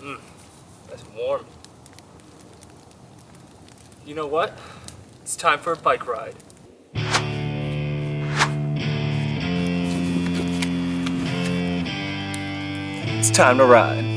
Nice and warm. You know what? It's time for a bike ride. It's time to ride.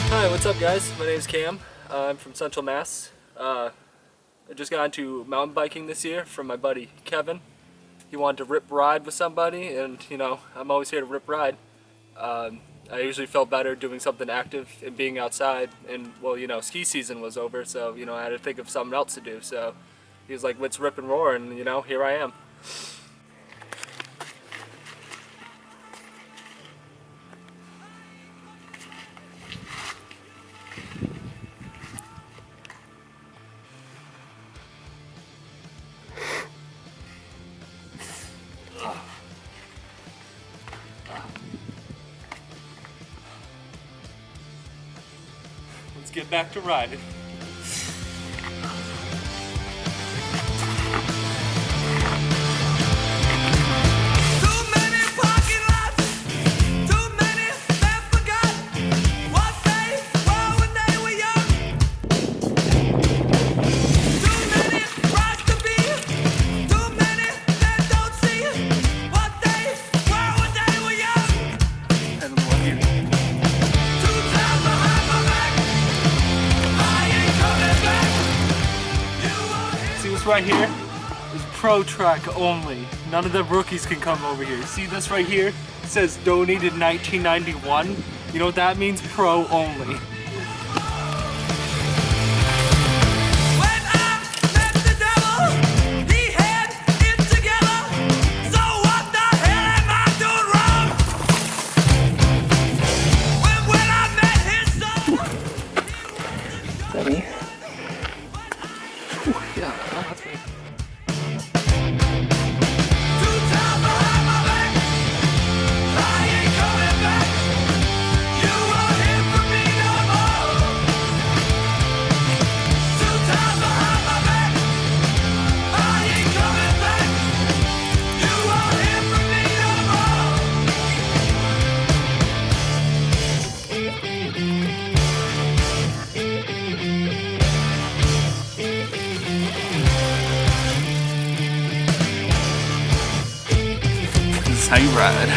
Hi, what's up guys? My name's Cam. I'm from Central Mass. I just got into mountain biking this year from my buddy Kevin. He wanted to rip ride with somebody, and you know, I'm always here to rip ride. I usually felt better doing something active and being outside, and well, you know, ski season was over, so you know, I had to think of something else to do. So he was like, let's rip and roar, and you know, here I am. Let's get back to riding. Right here is pro track only. None of the rookies can come over here. See this right here? It says donated 1991. You know what that means? Pro only. Is that me? Yeah, oh, that's me. This is how you ride.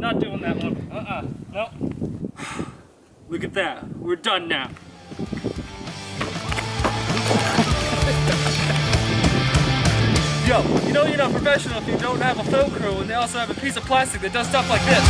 Not doing that one. No. Look at that. We're done now. Yo, you know you're not professional if you don't have a film crew and they also have a piece of plastic that does stuff like this.